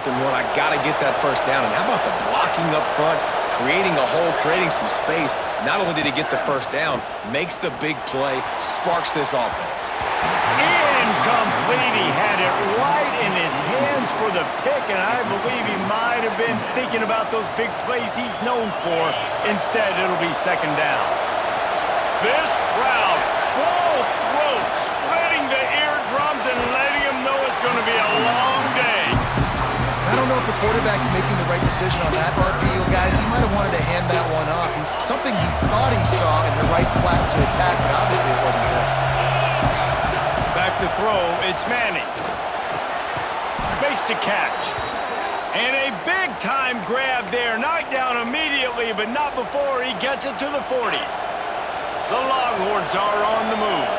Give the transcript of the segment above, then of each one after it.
than one. I got to get that first down. And how about the blocking up front, creating a hole, creating some space? Not only did he get the first down, makes the big play, sparks this offense. Incomplete. He had it right in his hands for the pick, and I believe he might have been thinking about those big plays he's known for. Instead, it'll be second down. This crowd, full throat, spreading the eardrums and letting him know it's going to be a long day. I don't know if the quarterback's making the right decision on that RPO, guys. He might have wanted to hand that one off. Something he thought he saw in the right flat to attack, but obviously it wasn't there. Back to throw, it's Manning. Makes the catch. And a big-time grab there. Knocked down immediately, but not before he gets it to the 40. The Longhorns are on the move.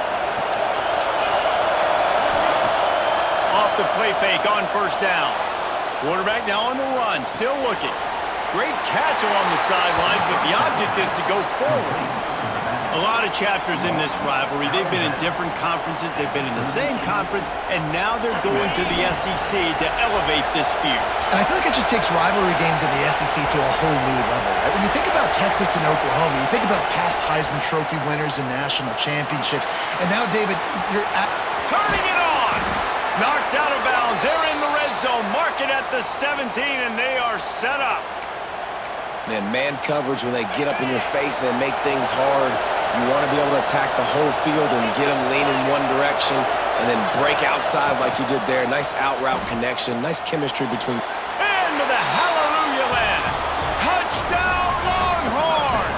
Off the play fake on first down. Quarterback now on the run, still looking. Great catch along the sidelines, but the object is to go forward. A lot of chapters in this rivalry. They've been in different conferences. They've been in the same conference, and now they're going to the SEC to elevate this feud. And I feel like it just takes rivalry games in the SEC to a whole new level. Right? When you think about Texas and Oklahoma, you think about past Heisman Trophy winners and national championships. And now, David, you're at... Turning it on! Knocked out of bounds. They're in the red zone. Mark it at the 17, and they are set up. Man coverage, when they get up in your face and they make things hard, you want to be able to attack the whole field and get them leaning one direction and then break outside like you did there. Nice out-route connection, nice chemistry between... Into the hallelujah land. Touchdown, Longhorns!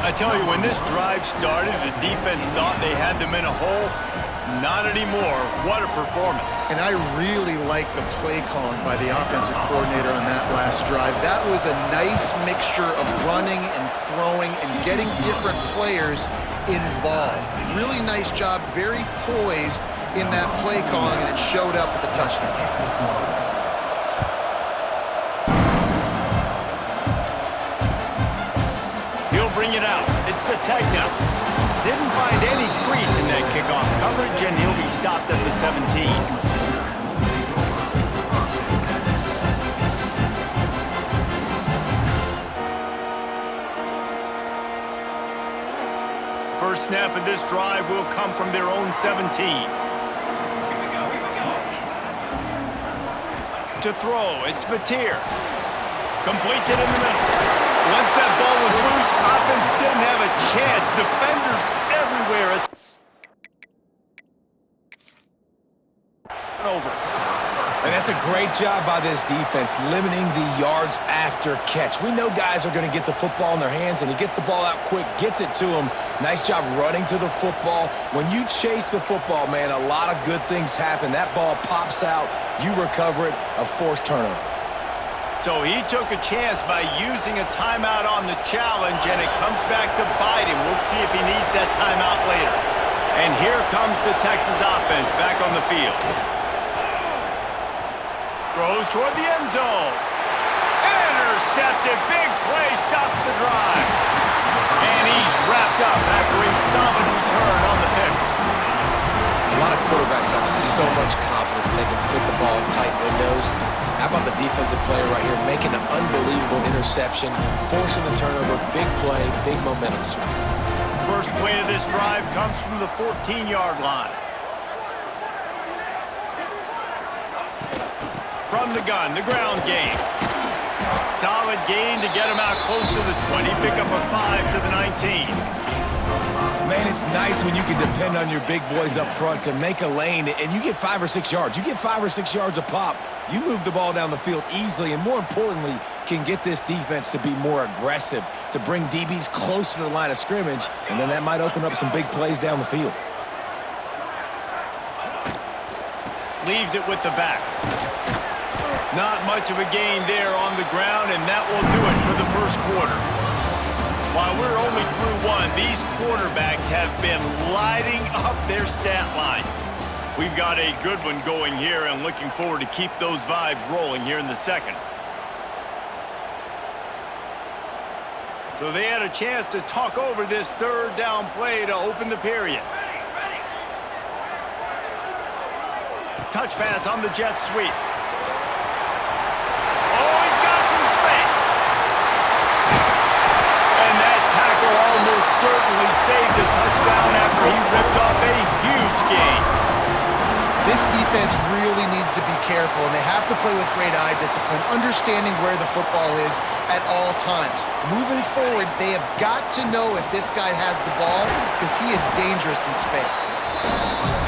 I tell you, when this drive started, the defense thought they had them in a hole. Not anymore. What a performance. And I really like the play calling by the offensive coordinator on that last drive. That was a nice mixture of running and throwing and getting different players involved. Really nice job, very poised in that play calling, and it showed up with a touchdown. He'll bring it out. It's Sategna. Didn't find any crease in that kickoff coverage, and he'll be stopped at the 17. First snap of this drive will come from their own 17. To throw, it's Mateer. Completes it in the middle. Once that ball was loose, offense didn't have a chance. Defenders everywhere. It's over. And that's a great job by this defense, limiting the yards after catch. We know guys are going to get the football in their hands, and he gets the ball out quick, gets it to him. Nice job running to the football. When you chase the football, man, a lot of good things happen. That ball pops out, you recover it, a forced turnover. So he took a chance by using a timeout on the challenge, and it comes back to bite him. We'll see if he needs that timeout later. And here comes the Texas offense back on the field. Throws toward the end zone. Intercepted. Big play stops the drive. And he's wrapped up after a solid return on the pick. A lot of quarterbacks have so much confidence that they can fit the ball in tight windows. How about the defensive player right here making an unbelievable interception, forcing the turnover, big play, big momentum swing. First play of this drive comes from the 14-yard line. From the gun, the ground game. Solid gain to get him out close to the 20, pick up a 5 to the 19. Man, it's nice when you can depend on your big boys up front to make a lane, and you get 5 or 6 yards. You get 5 or 6 yards a pop. You move the ball down the field easily, and more importantly, can get this defense to be more aggressive, to bring DBs close to the line of scrimmage, and then that might open up some big plays down the field. Leaves it with the back. Not much of a gain there on the ground, and that will do it for the first quarter. While we're only through one, these quarterbacks have been lighting up their stat lines. We've got a good one going here and looking forward to keep those vibes rolling here in the second. So they had a chance to talk over this third down play to open the period. Touch pass on the jet sweep. saved a touchdown after he ripped off a huge gain. This defense really needs to be careful, and they have to play with great eye discipline, understanding where the football is at all times. Moving forward, they have got to know if this guy has the ball, because he is dangerous in space.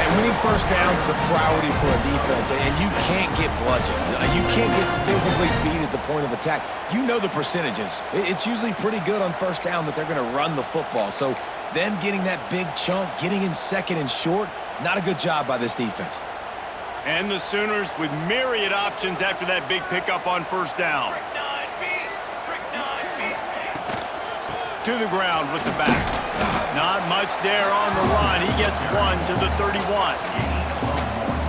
And winning first downs is a priority for a defense, and you can't get bludgeoned. You can't get physically beat at the point of attack. You know the percentages. It's usually pretty good on first down that they're going to run the football. So them getting that big chunk, getting in second and short, not a good job by this defense. And the Sooners with myriad options after that big pickup on first down. To the ground with the back. Not much there on the run. He gets one to the 31.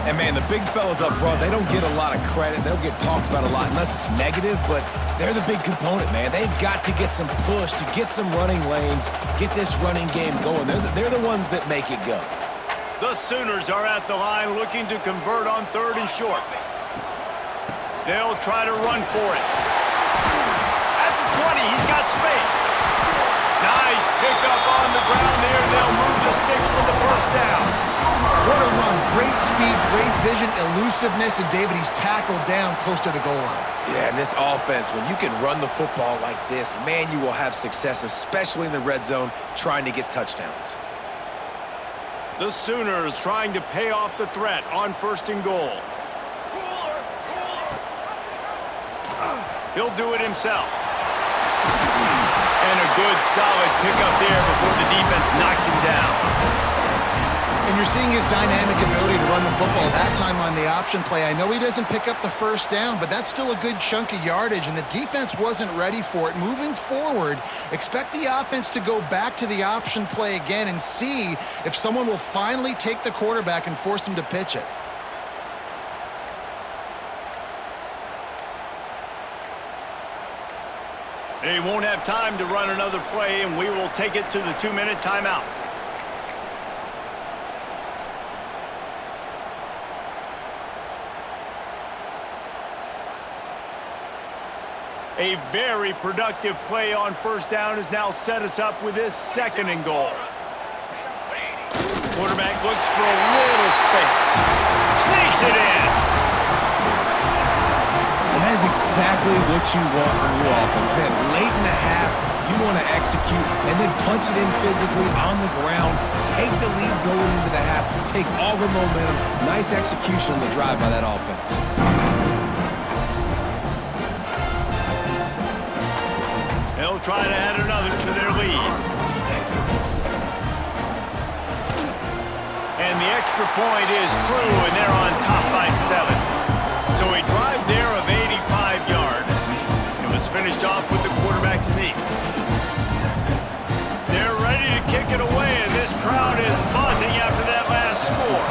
And, man, the big fellas up front, they don't get a lot of credit. They don't get talked about a lot unless it's negative, but they're the big component, man. They've got to get some push, to get some running lanes, get this running game going. They're the ones that make it go. The Sooners are at the line looking to convert on third and short. They'll try to run for it. At the 20, he's got space. Nice pickup on the ground there. They'll move the sticks with the first down. What a run. Great speed, great vision, elusiveness, and David, he's tackled down close to the goal line. Yeah, and this offense, when you can run the football like this, man, you will have success, especially in the red zone, trying to get touchdowns. The Sooners trying to pay off the threat on first and goal. He'll do it himself. And a good, solid pickup there before the defense knocks him down. And you're seeing his dynamic ability to run the football, that time on the option play. I know he doesn't pick up the first down, but that's still a good chunk of yardage, and the defense wasn't ready for it. Moving forward, expect the offense to go back to the option play again and see if someone will finally take the quarterback and force him to pitch it. They won't have time to run another play, and we will take it to the 2-minute timeout. A very productive play on first down has now set us up with this second and goal. Quarterback looks for a little space. Sneaks it in. And that is exactly what you want from your offense, man. Late in the half, you want to execute and then punch it in physically on the ground, take the lead going into the half, take all the momentum. Nice execution on the drive by that offense. They'll try to add another to their lead. And the extra point is true, and they're on top by 7. So a drive there of 85 yards. It was finished off with the quarterback sneak. They're ready to kick it away, and this crowd is buzzing after that last score.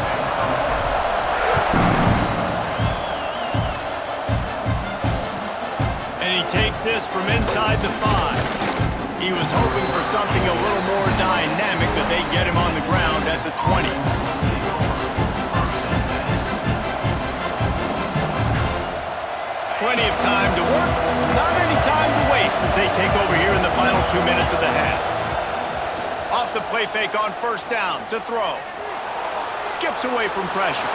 And he takes this from inside the 5. He was hoping for something a little more dynamic, but they get him on the ground at the 20. Plenty of time to work, not any time to waste as they take over here in the final 2 minutes of the half. Off the play fake on first down to throw. Skips away from pressure.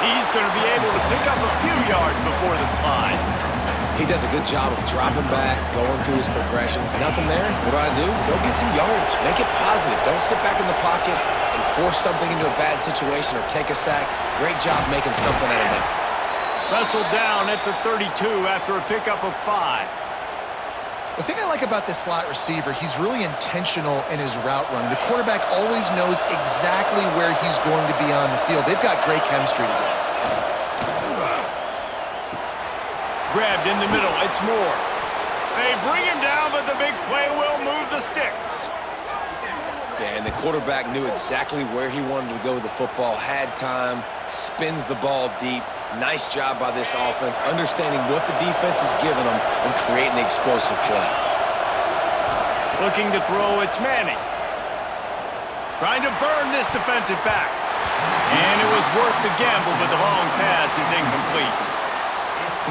He's going to be able to pick up a few yards before the slide. He does a good job of dropping back, going through his progressions. Nothing there. What do? Go get some yards. Make it positive. Don't sit back in the pocket and force something into a bad situation or take a sack. Great job making something out of nothing. Wrestled down at the 32 after a pickup of 5. The thing I like about this slot receiver, he's really intentional in his route running. The quarterback always knows exactly where he's going to be on the field. They've got great chemistry together. Grabbed in the middle, it's Moore. They bring him down, but the big play will move the sticks. Yeah, and the quarterback knew exactly where he wanted to go with the football, had time, spins the ball deep. Nice job by this offense, understanding what the defense is giving them and creating the explosive play. Looking to throw, it's Manning. Trying to burn this defensive back. And it was worth the gamble, but the long pass is incomplete.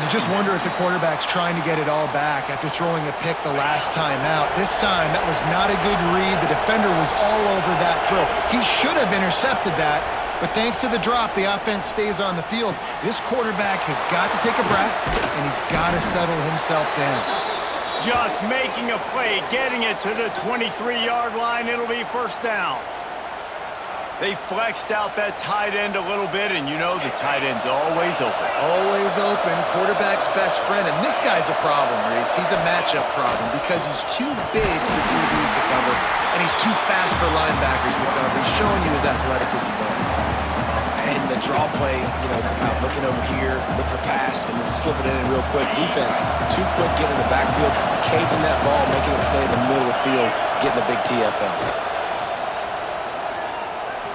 You just wonder if the quarterback's trying to get it all back after throwing a pick the last time out. This time, that was not a good read. The defender was all over that throw. He should have intercepted that, but thanks to the drop, the offense stays on the field. This quarterback has got to take a breath, and he's got to settle himself down. Just making a play, getting it to the 23-yard line. It'll be first down. They flexed out that tight end a little bit, and you know the tight end's always open. Always open, quarterback's best friend, and this guy's a problem, Reese. He's a matchup problem because he's too big for DBs to cover, and he's too fast for linebackers to cover. He's showing you his athleticism, though. And the draw play, you know, it's about looking over here, look for pass, and then slipping it in real quick. Defense, too quick getting in the backfield, caging that ball, making it stay in the middle of the field, getting a big TFL.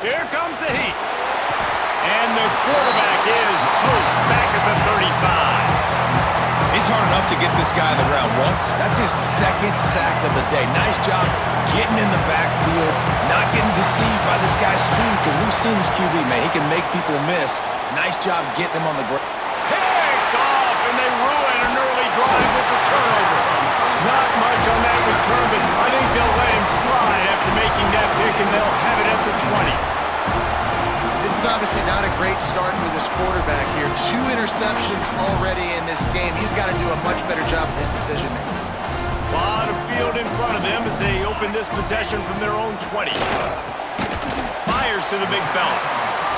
Here comes the heat. And the quarterback is toast back at the 35. It's hard enough to get this guy on the ground once. That's his second sack of the day. Nice job getting in the backfield, not getting deceived by this guy's speed, because we've seen this QB, man. He can make people miss. Nice job getting him on the ground. Picked off, and they ruin an early drive with the turnover. Not much on that return, but I think they'll let him slide after making that pick, and they'll have it at the 20. This is obviously not a great start for this quarterback here. 2 interceptions already in this game. He's got to do a much better job with his decision-making. A lot of field in front of them as they open this possession from their own 20. Fires to the big fella.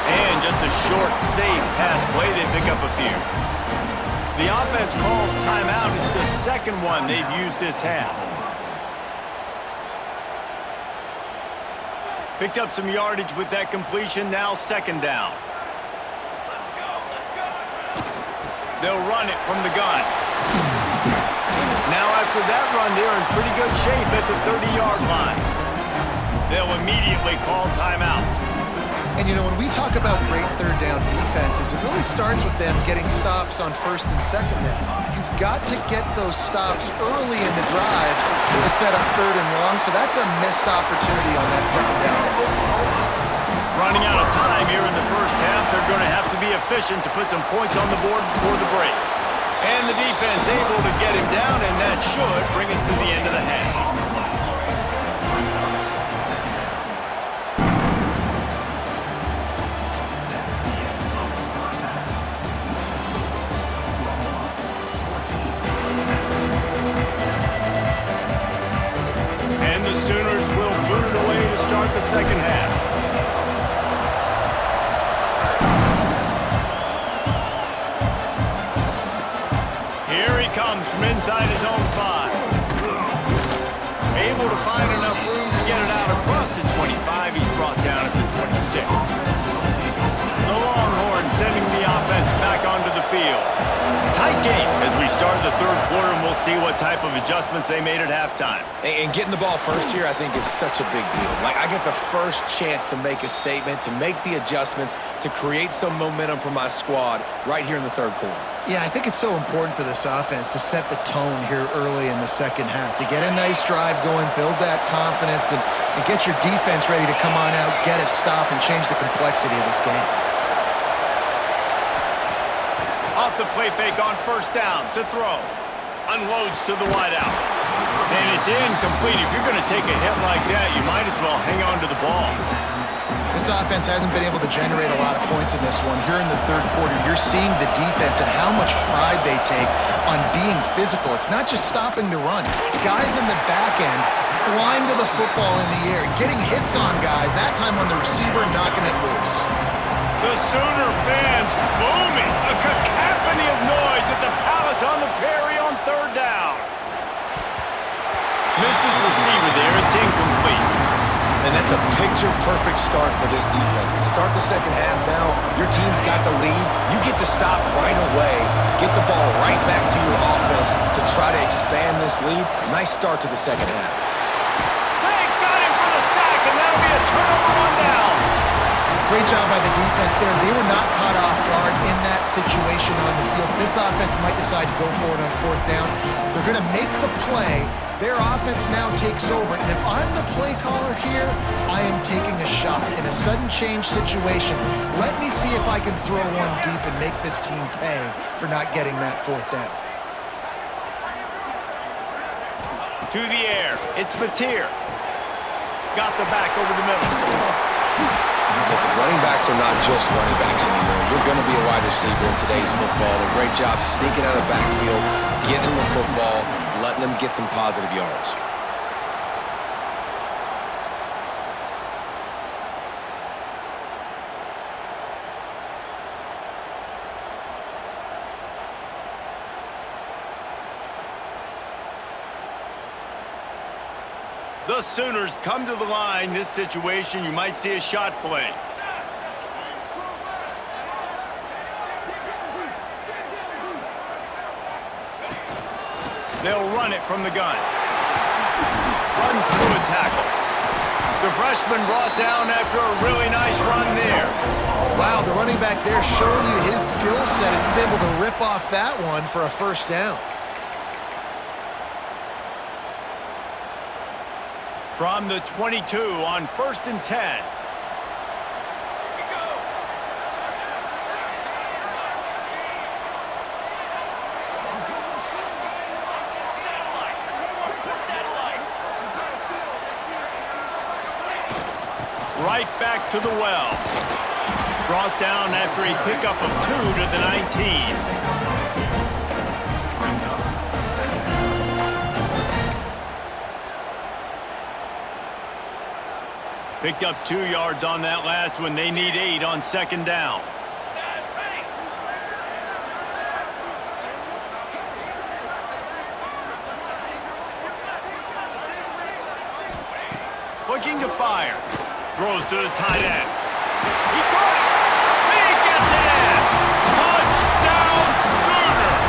And just a short, safe pass play. They pick up a few. The offense calls timeout. It's the second one they've used this half. Picked up some yardage with that completion. Now second down. They'll run it from the gun. Now after that run, they're in pretty good shape at the 30-yard line. They'll immediately call timeout. And, you know, when we talk about great third down defenses, it really starts with them getting stops on first and second down. You've got to get those stops early in the drives to set up third and long, so that's a missed opportunity on that second down by this defense. Running out of time here in the first half, they're going to have to be efficient to put some points on the board before the break. And the defense able to get him down, and that should bring us to the end of the half. And the Sooners will boot it away to start the second half. Here he comes from inside his own 5. Able to find enough room to get it out across the 25. He's brought down at the 26. The Longhorns sending the offense back onto the field. Tight game as we start the third quarter, and we'll see what type of adjustments they made at halftime. And getting the ball first here, I think, is such a big deal. Like, I get the first chance to make a statement, to make the adjustments, to create some momentum for my squad right here in the third quarter. Yeah, I think it's so important for this offense to set the tone here early in the second half, to get a nice drive going, build that confidence, and get your defense ready to come on out, get a stop, and change the complexity of this game. Off the play fake on first down to throw. Unloads to the wideout. And it's incomplete. If you're going to take a hit like that, you might as well hang on to the ball. This offense hasn't been able to generate a lot of points in this one. Here in the third quarter, you're seeing the defense and how much pride they take on being physical. It's not just stopping the run. Guys in the back end flying to the football in the air, getting hits on guys, that time on the receiver, knocking it loose. The Sooner fans booming. A cacophony of noise at the Palace on the Prairie on third down. Missed his receiver there. It's incomplete. And that's a picture-perfect start for this defense. To start the second half now, your team's got the lead. You get to stop right away, get the ball right back to your offense to try to expand this lead. Nice start to the second half. They got him for the sack, and that'll be a turnover on downs. Great job by the defense there. They were not caught off guard in that situation on the field. This offense might decide to go for it on fourth down. They're going to make the play. Their offense now takes over. And if I'm the play caller here, I am taking a shot in a sudden change situation. Let me see if I can throw one deep and make this team pay for not getting that fourth down. To the air. It's Mateer. Got the back over the middle. Listen, running backs are not just running backs anymore. You're going to be a wide receiver in today's football. A great job sneaking out of the backfield, getting the football, letting them get some positive yards. The Sooners come to the line. This situation, you might see a shot play. They'll run it from the gun. Runs through a tackle. The freshman brought down after a really nice run there. Wow, the running back there showing you his skill set as he's able to rip off that one for a first down. From the 22 on 1st and 10. Right back to the well. Brought down after a pickup of 2 to the 19. Picked up 2 yards on that last one. They need 8 on 2nd down. Looking to fire. Throws to the tight end. He caught it. He gets it in. Touchdown Sooners.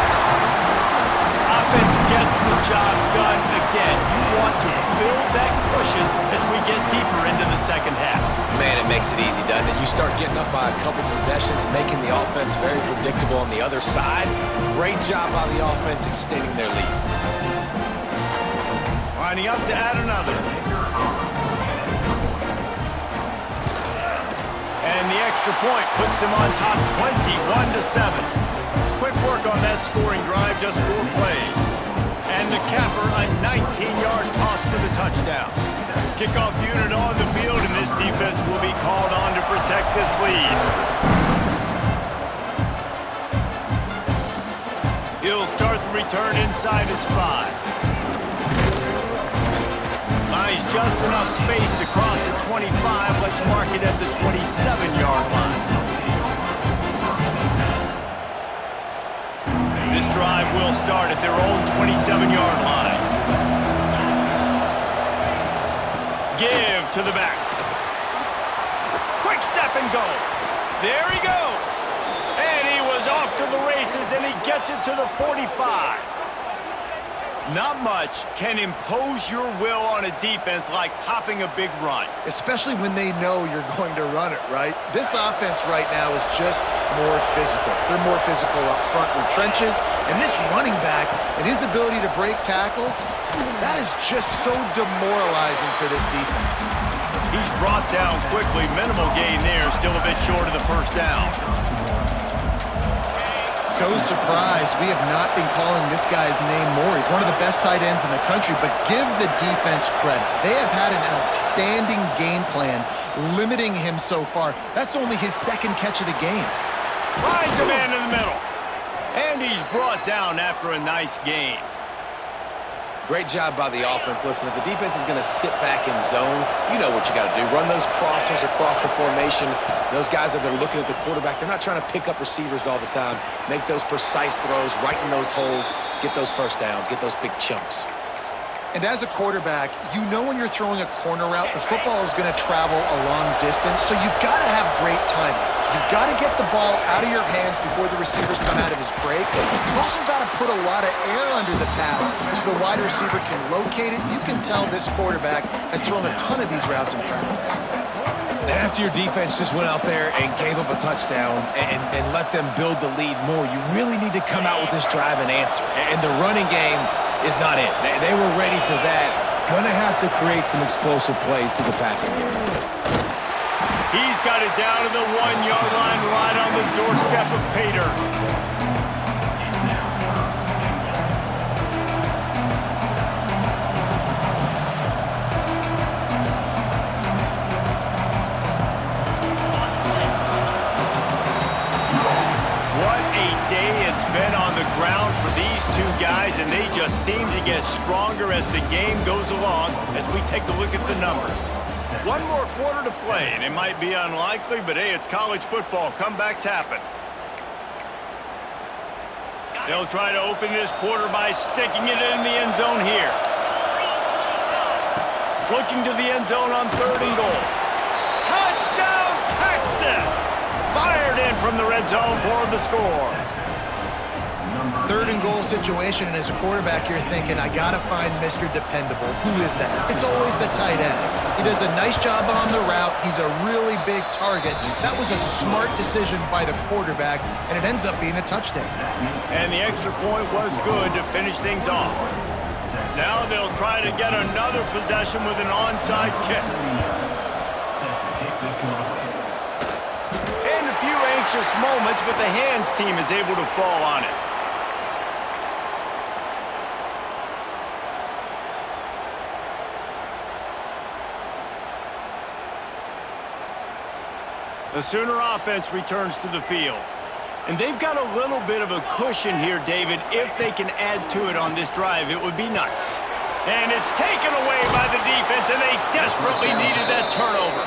Offense gets the job done again. You want to build that cushion as we get deeper into the second half. Man, it makes it easy, doesn't it? You start getting up by a couple possessions, making the offense very predictable on the other side. Great job by the offense extending their lead. Lining up to add another. And the extra point puts them on top 21-7. Quick work on that scoring drive, just 4 plays. And the capper, a 19-yard toss for the touchdown. Kickoff unit on the field, and this defense will be called on to protect this lead. He'll start the return inside his 5. Buys just enough space to cross the 25. Let's mark it at the 27-yard line. This drive will start at their own 27-yard line. Give to the back. Quick step and go. There he goes. And he was off to the races, and he gets it to the 45. Not much can impose your will on a defense like popping a big run. Especially when they know you're going to run it, right? This offense right now is just more physical. They're more physical up front in the trenches. And this running back and his ability to break tackles, that is just so demoralizing for this defense. He's brought down quickly. Minimal gain there. Still a bit short of the first down. So surprised we have not been calling this guy's name more. He's one of the best tight ends in the country, but give the defense credit. They have had an outstanding game plan limiting him so far. That's only his 2nd catch of the game. Finds a man in the middle. And he's brought down after a nice gain. Great job by the offense. Listen, if the defense is going to sit back in zone, you know what you got to do. Run those crossers across the formation. Those guys that are looking at the quarterback, they're not trying to pick up receivers all the time. Make those precise throws, right in those holes, get those first downs, get those big chunks. And as a quarterback, you know when you're throwing a corner route, the football is going to travel a long distance, so you've got to have great timing. You've got to get the ball out of your hands before the receivers come out of his break. You've also got to put a lot of air under the pass so the wide receiver can locate it. You can tell this quarterback has thrown a ton of these routes in practice. After your defense just went out there and gave up a touchdown and let them build the lead more, you really need to come out with this drive and answer. And the running game is not it. They were ready for that. Gonna have to create some explosive plays to the passing game. He's got it down to the 1-yard line right on the doorstep of pay dirt. Ground for these two guys, and they just seem to get stronger as the game goes along as we take a look at the numbers. One more quarter to play, and it might be unlikely, but hey, it's college football. Comebacks happen. They'll try to open this quarter by sticking it in the end zone here. Looking to the end zone on 3rd and goal. Touchdown, Texas! Fired in from the red zone for the score. 3rd and goal situation, and as a quarterback, you're thinking, I got to find Mr. Dependable. Who is that? It's always the tight end. He does a nice job on the route. He's a really big target. That was a smart decision by the quarterback, and it ends up being a touchdown. And the extra point was good to finish things off. Now they'll try to get another possession with an onside kick. And a few anxious moments, but the hands team is able to fall on it. The Sooner offense returns to the field. And they've got a little bit of a cushion here, David. If they can add to it on this drive, it would be nice. And it's taken away by the defense, and they desperately needed that turnover.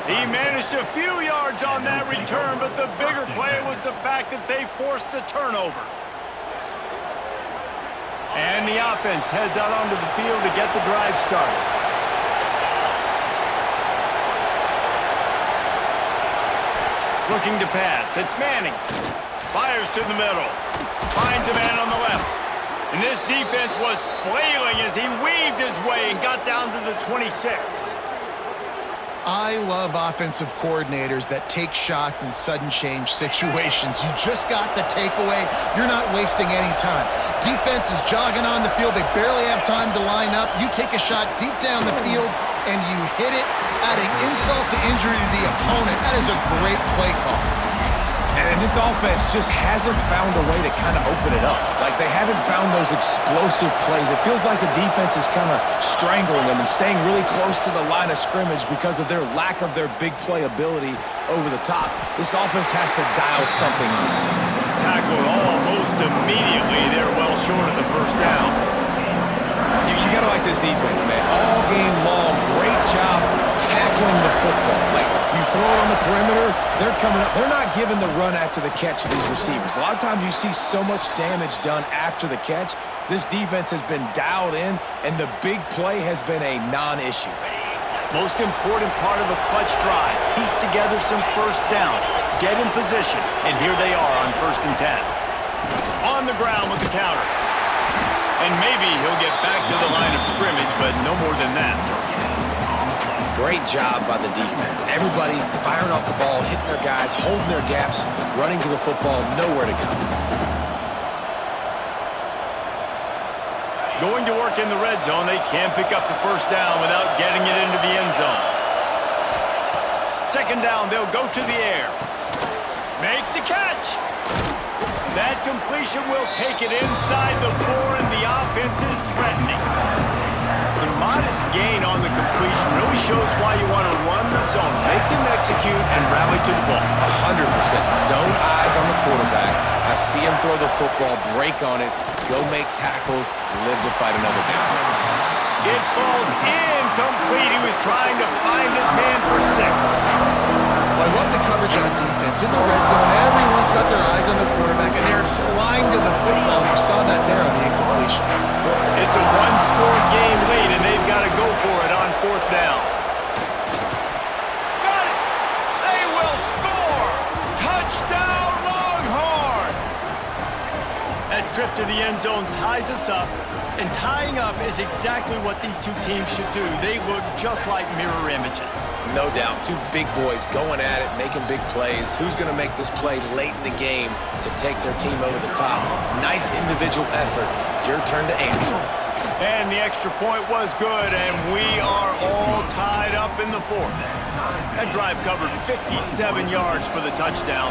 He managed a few yards on that return, but the bigger play was the fact that they forced the turnover. And the offense heads out onto the field to get the drive started. Looking to pass. It's Manning. Fires to the middle. Finds a man on the left. And this defense was flailing as he weaved his way and got down to the 26. I love offensive coordinators that take shots in sudden change situations. You just got the takeaway. You're not wasting any time. Defense is jogging on the field. They barely have time to line up. You take a shot deep down the field, and you hit it, adding insult to injury to the opponent. That is a great play call. And this offense just hasn't found a way to kind of open it up. Like, they haven't found those explosive plays. It feels like the defense is kind of strangling them and staying really close to the line of scrimmage because of their lack of their big play ability over the top. This offense has to dial something on. Tackled almost immediately. They're well short of the first down. You got to like this defense, man. All game long, great job tackling the football. Like, you throw it on the perimeter, they're coming up. They're not giving the run after the catch to these receivers. A lot of times you see so much damage done after the catch. This defense has been dialed in, and the big play has been a non-issue. Most important part of a clutch drive. Piece together some first downs. Get in position, and here they are on 1st and 10. On the ground with the counter. And maybe he'll get back to the line of scrimmage, but no more than that. Great job by the defense. Everybody firing off the ball, hitting their guys, holding their gaps, running to the football, nowhere to go. Going to work in the red zone, they can't pick up the first down without getting it into the end zone. 2nd down, they'll go to the air. Makes the catch. That completion will take it inside the 4, and the offense is threatening. The modest gain on the completion really shows why you want to run the zone, make them execute, and rally to the ball. 100%. Zone eyes on the quarterback. I see him throw the football, break on it, go make tackles, live to fight another down. It falls incomplete. He was trying to find his man for 6. Well, I love the coverage on defense. In the red zone, everyone's got their eyes on the quarterback, and they're flying to the football. You saw that there on the incompletion. It's a one-score game lead, and they've got to go for it on 4th down. Got it! They will score! Touchdown, Longhorns! That trip to the end zone ties us up. And tying up is exactly what these two teams should do. They look just like mirror images. No doubt. Two big boys going at it, making big plays. Who's going to make this play late in the game to take their team over the top? Nice individual effort. Your turn to answer. And the extra point was good, and we are all tied up in the fourth. That drive covered 57 yards for the touchdown.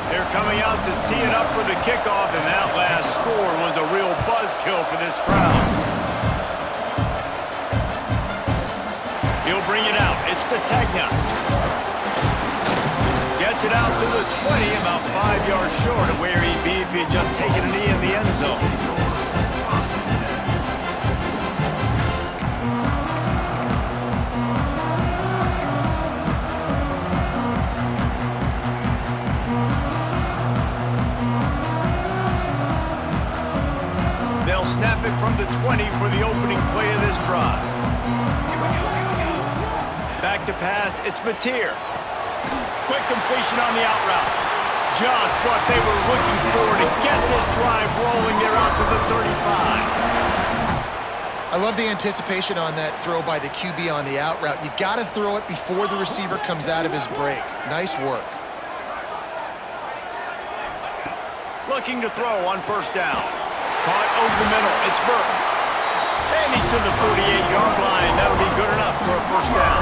They're coming out to tee it up for the kickoff, and that last score was a real buzzkill for this crowd. He'll bring it out. It's Sategna. Gets it out to the 20, about 5 yards short of where he'd be if he had just taken a knee in the end zone. Snap it from the 20 for the opening play of this drive. Back to pass, it's Mateer. Quick completion on the out route. Just what they were looking for to get this drive rolling. They're out to the 35. I love the anticipation on that throw by the QB on the out route. You got to throw it before the receiver comes out of his break. Nice work. Looking to throw on first down. Caught over the middle. It's Burks. And he's to the 48-yard line. That'll be good enough for a first down.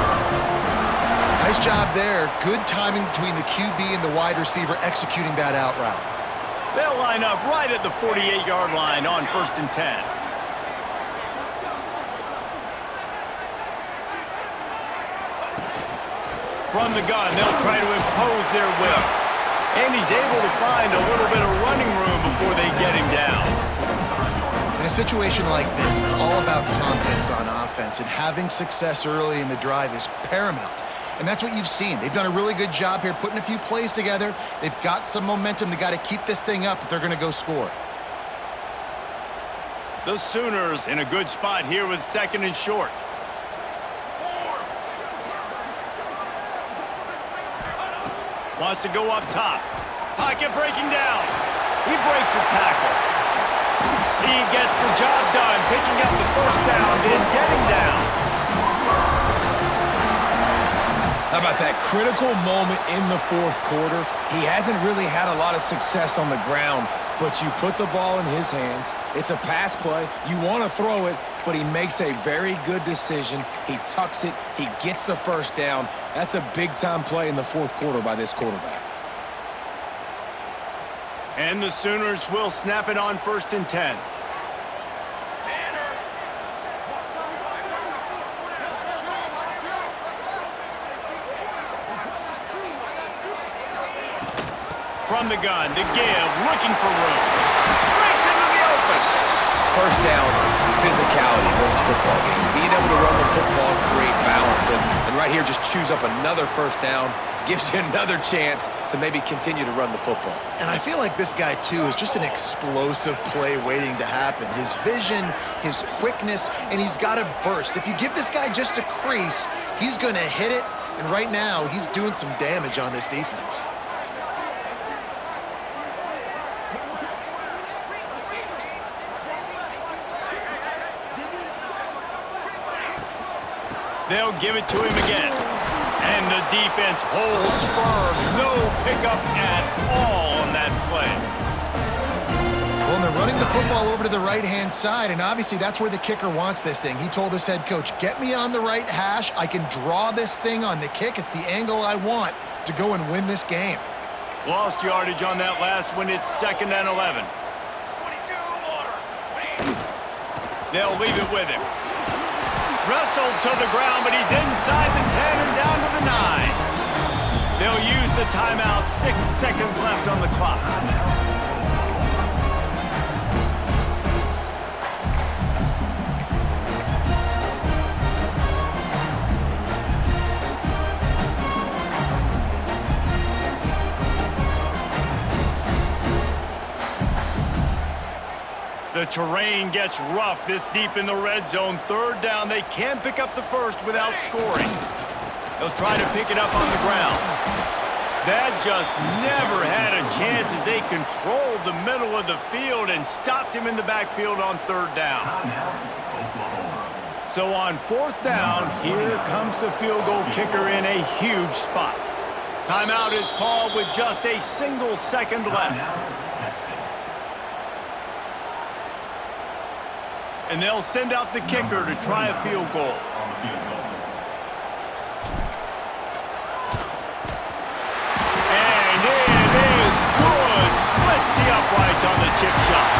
Nice job there. Good timing between the QB and the wide receiver executing that out route. They'll line up right at the 48-yard line on 1st and 10. From the gun, they'll try to impose their will. And he's able to find a little bit of running room before they get him down. In a situation like this, it's all about confidence on offense, and having success early in the drive is paramount. And that's what you've seen. They've done a really good job here putting a few plays together. They've got some momentum. They've got to keep this thing up if they're going to go score. The Sooners in a good spot here with 2nd and short. Wants to go up top. Pocket breaking down. He breaks a tackle. He gets the job done, picking up the first down, then getting down. How about that critical moment in the fourth quarter? He hasn't really had a lot of success on the ground, but you put the ball in his hands. It's a pass play. You want to throw it, but he makes a very good decision. He tucks it. He gets the first down. That's a big-time play in the fourth quarter by this quarterback. And the Sooners will snap it on 1st and 10. From the gun, the give, looking for room. Breaks into the open. First down, physicality wins football games. Being able to run the football, create balance, and right here just choose up another first down, gives you another chance to maybe continue to run the football. And I feel like this guy, too, is just an explosive play waiting to happen. His vision, his quickness, and he's got a burst. If you give this guy just a crease, he's going to hit it, and right now he's doing some damage on this defense. They'll give it to him again. And the defense holds firm. No pickup at all on that play. Well, and they're running the football over to the right-hand side, and obviously that's where the kicker wants this thing. He told his head coach, get me on the right hash. I can draw this thing on the kick. It's the angle I want to go and win this game. Lost yardage on that last one. It's 2nd and 11. They'll leave it with him. Wrestled to the ground, but he's inside the 10 and down to the 9. They'll use the timeout. 6 seconds left on the clock. The terrain gets rough this deep in the red zone. 3rd down. They can't pick up the first without scoring. They'll try to pick it up on the ground. That just never had a chance as they controlled the middle of the field and stopped him in the backfield on third down. So on fourth down, here comes the field goal kicker in a huge spot. Timeout is called with just a single second left. And they'll send out the kicker to try a field goal. And it is good. Splits the uprights on the chip shot.